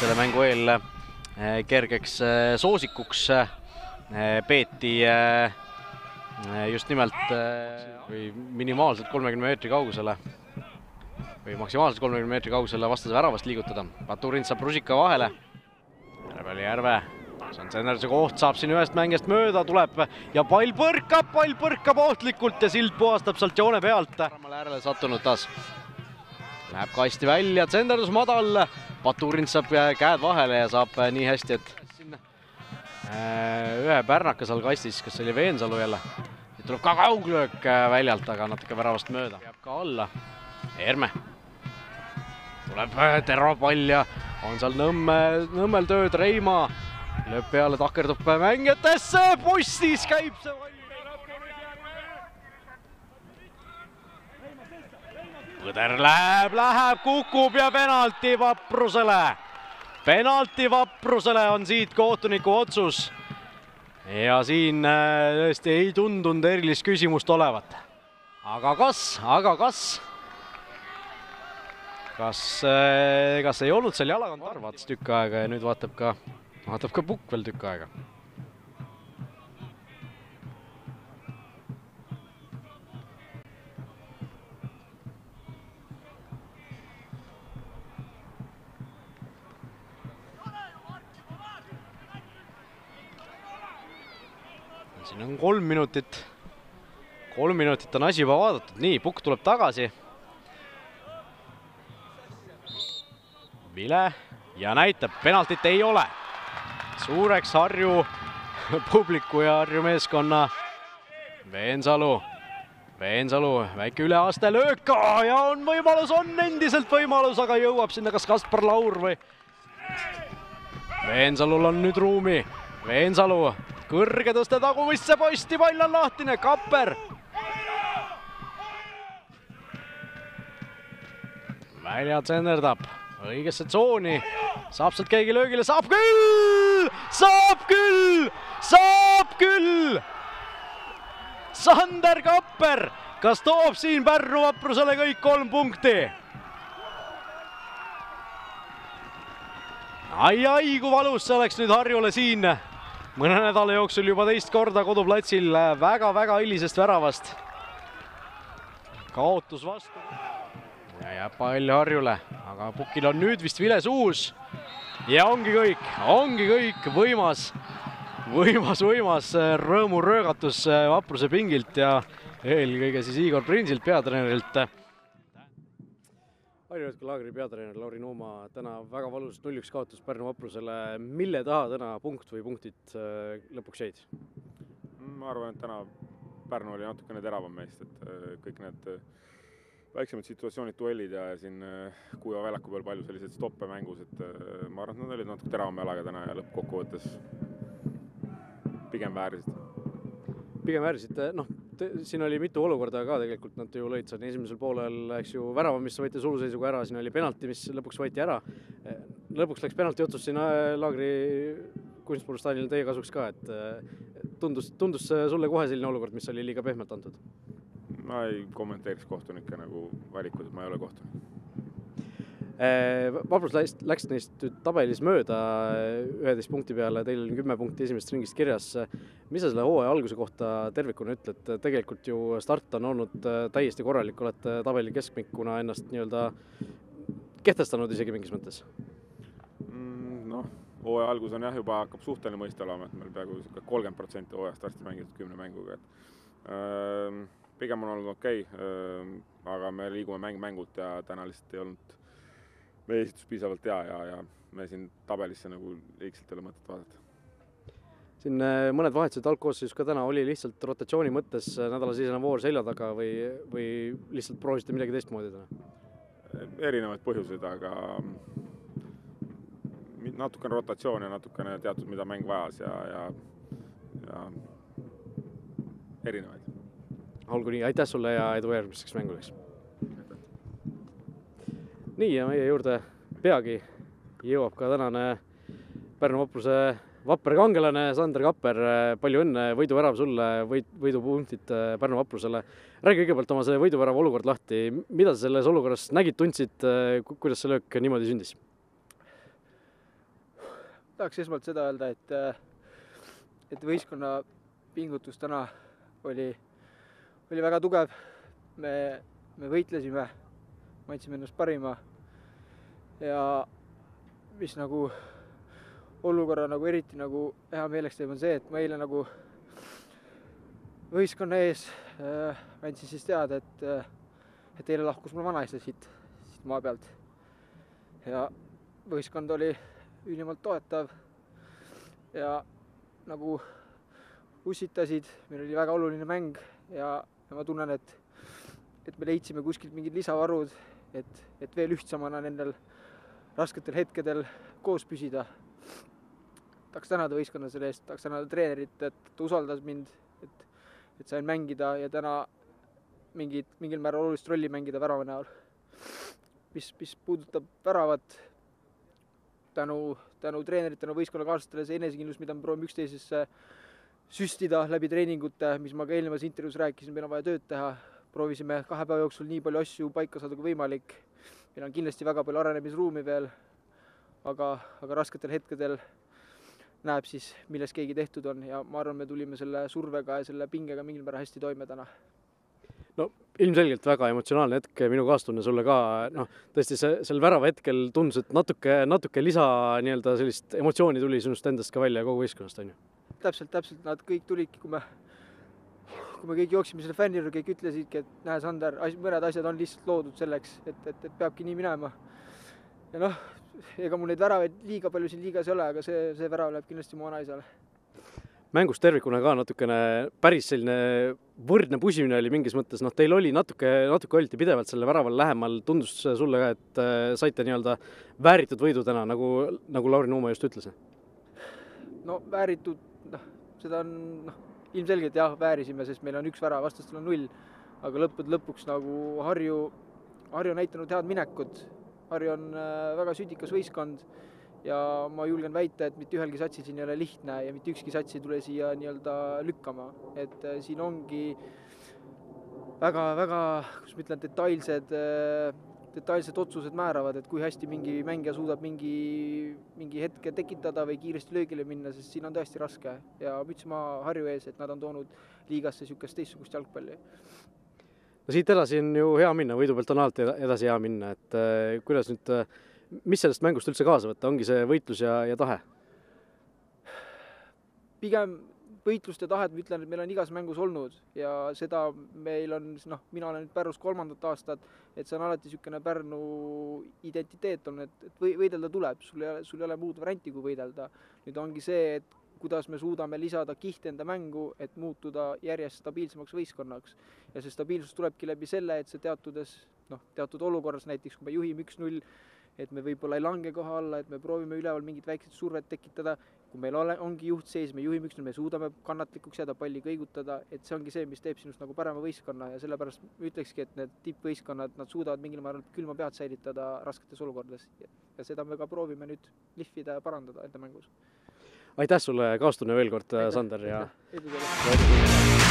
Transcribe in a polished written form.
selle mängu eel kergeks soosikuks peeti just nimelt või minimaalselt 30 meetri kaugusele või maksimaalselt 30 meetri kaugusele vastase väravast liigutada. Baturind saab rusika vahele. Järve oli Järve. See on Senderuse koht, saab siin ühest mängest mööda, tuleb ja pall põrkab ohtlikult ja Sild puhastab sealt joone pealt. Äärele sattunud taas. Läheb kasti välja, Senderdus madal. Baturind saab käed vahele ja saab nii hästi, et ühe pärnaka seal kastis, kas oli Veensalu jälle. Nüüd tuleb ka kauglöök väljalt, aga natuke väravast mööda. Jääb ka alla. Erme. Tuleb terva pall ja on seal Nõmmel tööd Reima. Lööb peale, takerdub mängijatesse, postis käib see pall. Põder läheb, kukub ja penalti Vaprusele. Penalti Vaprusele on siit kohtuniku otsus. Ja siin tõesti ei tundunud erilist küsimust olevat. Aga kas? Kas ei olnud seal jalakond arvates tükk aega ja nüüd vaatab ka Pukk veel tükk aega. Siin on 3 minutit. 3 minutit on asi juba vaadatud. Nii, Pukk tuleb tagasi. Vile ja näitab, penaltit ei ole. Suureks Harju publiku ja Harju meeskonna. Veensalu, väike üleaste löök ja on endiselt võimalus, aga jõuab sinna kas Kaspar Laur või. Veensalul on nüüd ruumi. Veensalu, kõrge tõste tagumisse posti, pall on lahtine, Kapper. Välja tsenderdab. Õigesse tsooni, saab sealt keegi löögile, saab küll! Sander Kapper, kas toob siin Pärnu Vaprusele kõik 3 punkti? Ai, kui valus see oleks nüüd Harjule siin. Mõne nädala jooksul juba teist korda koduplatsil väga hilisest väravast. Kaotus vastu. Ja jääb pall Harjule, aga Pukil on nüüd vist vile suus. Ja ongi kõik, võimas rõõmuröögatus Vapruse pingilt ja eelkõige siis Igor Prinsilt, peatreenerilt. Harju Hetkel Laagri peatreener Lauri Nuuma, täna väga valus 0-1 kaotus Pärnu Vaprusele. Mille taha täna punkt või punktid lõpuks jäid? Ma arvan, et täna Pärnu oli natukene teravam meist, et kõik need väiksemad situatsioonid, duellid ja siin Kuiva väljaku peal palju sellised stoppe mängus, et ma arvan, et nad olid natuke teravam jalaga täna ja lõppkokkuvõttes pigem väärisid. Siin oli mitu olukorda ka tegelikult, nad ju lõid seal esimesel poolel, eks ju, värava, mis võeti suluseisuga ära, siin oli penalti, mis lõpuks võeti ära. Lõpuks läks penalti otsus siin Laagri kunstsportstaadionil teie kasuks ka, et tundus sulle kohe selline olukord, mis oli liiga pehmelt antud? Ma ei kommenteeriks kohtunike nagu valikud, et ma ei ole kohtunik. Vaprus läks neist tabelis mööda 11 punkti peale, teil on 10 punkti esimesest ringist kirjas. Mis sa selle hooaja alguse kohta tervikuna ütled? Tegelikult ju start on olnud täiesti korralik, olete tabeli keskmikuna ennast nii-öelda kehtestanud isegi mingis mõttes? Hooaja algus on juba hakkab suhteline mõiste olema, et meil peaaegu 30% hooajast varsti mängitud 10 mänguga. Pigem on olnud okei, aga me liigume mängult ja täna lihtsalt ei olnud meie esitus piisavalt hea ja me siin tabelisse nagu liigselt ei ole mõtet vaadata. Siin mõned vahetused algkoosseisus ka täna oli lihtsalt rotatsiooni mõttes nädalasisene voor selja taga või lihtsalt proovisite midagi teistmoodi täna? Erinevaid põhjuseid, aga natukene rotatsioon ja natukene teatud, mida mäng vajas ja erinevaid. Olgu nii, aitäh sulle ja edu järgmiseks mängudeks. Nii ja meie juurde peagi jõuab ka tänane Pärnu Vapruse vapper kangelane Sander Kapper. Palju õnne, võiduvärav sulle, võidupunktid Pärnu Vaprusele. Räägi kõigepealt oma see võiduvärava olukord lahti. Mida sa selles olukorras nägid, tundsid, kuidas see löök niimoodi sündis? tahaks esmalt seda öelda, et võistkonna pingutus täna oli väga tugev. Me võitlesime, me andsime ennast parima ja mis nagu olukorra nagu eriti nagu hea meeleks teeb, on see, et ma eile nagu võistkonna ees andsin siis teada, et eile lahkus mul vanaisa siit maa pealt ja võistkond oli ülimalt toetav ja nagu ussitasid, meil oli väga oluline mäng ja ma tunnen, et me leidsime kuskilt mingid lisavarud, et veel ühtsamana nendel rasketel hetkedel koos püsida. Tahaks tänada võistkonna selle eest, tahaks tänada treenerit, et ta usaldas mind, et sain mängida ja täna mingil määral olulist rolli mängida värava näol. Mis puudutab väravat, tänu treenerit, tänu võistkonnakaaslastele see enesekindlus, mida me proovime üksteisesse süstida läbi treeningute, mis ma ka eelnevas intervjuus rääkisin, meil on vaja tööd teha. Proovisime 2 päeva jooksul nii palju asju paika saada kui võimalik. Meil on kindlasti väga palju arenemisruumi veel, aga rasketel hetkedel näeb siis, milles keegi tehtud on ja ma arvan, me tulime selle survega ja selle pingega mingil määral hästi toime täna. No ilmselgelt väga emotsionaalne hetk, minu kaastunne sulle ka, tõesti seal värava hetkel tundus, et natuke lisa sellist emotsiooni tuli sinust endast ka välja kogu võistkonnast, on ju? Täpselt, nad kõik tulidki, kui me kõik jooksime selle fänni juurde, kõik ütlesidki, et näe, Sander, mõned asjad on lihtsalt loodud selleks, et peabki nii minema. Ja ega mul neid väravaid liiga palju siin liigas ei ole, aga see värav läheb kindlasti mu vanaisale. Mängust tervikuna ka natukene päris selline võrdne pusimine oli mingis mõttes, teil oli natuke olite pidevalt selle väraval lähemal, tundus sulle ka, et saite vääritud võidu täna, nagu Lauri Nuuma just ütles? No vääritud, seda on ilmselgelt jah, väärisime, sest meil on 1 värav, vastastel on 0, aga lõpuks nagu Harju on näitanud head minekut. Harju on väga südikas võistkond ja ma julgen väita, et mitte ühelgi satsil siin ei ole lihtne ja mitte ükski sats ei tule siia lükkama. Et siin ongi väga, kus ma ütlen, detailsed otsused määravad, et kui hästi mingi mängija suudab mingi hetke tekitada või kiiresti löögile minna, sest siin on tõesti raske ja müts maa Harju ees, et nad on toonud liigasse niisugust teistsugust jalgpalli. No siit edasi on ju hea minna, võidu pealt on alati edasi hea minna, et kuidas nüüd, mis sellest mängust üldse kaasa võtta, ongi see võitlus ja tahe? Pigem võitlust ja tahet, ma ütlen, et meil on igas mängus olnud ja seda meil on, mina olen nüüd Pärnus 3. aastat, et see on alati niisugune Pärnu identiteet on, et võidelda tuleb, sul ei ole muud varianti kui võidelda. Nüüd ongi see, et kuidas me suudame lisada kihti enda mängu, et muutuda järjest stabiilsemaks võistkonnaks. Ja see stabiilsus tulebki läbi selle, et see teatud olukorras, näiteks kui me juhime 1-0, et me võib-olla ei lange koha alla, et me proovime üleval mingit väikset survet tekitada. Kui meil ongi juht sees, me juhime 1-0, me suudame kannatlikuks jääda, palli kõigutada, et see ongi see, mis teeb sinust nagu parema võistkonna ja sellepärast ütlekski, et need tippvõistkonnad, nad suudavad mingil määral külma pead säilitada rasketes olukordades ja seda me ka proovime nüüd lihvida ja parandada enda mängus. Aitäh sulle kaastunne veel kord, Sander. Aitäh.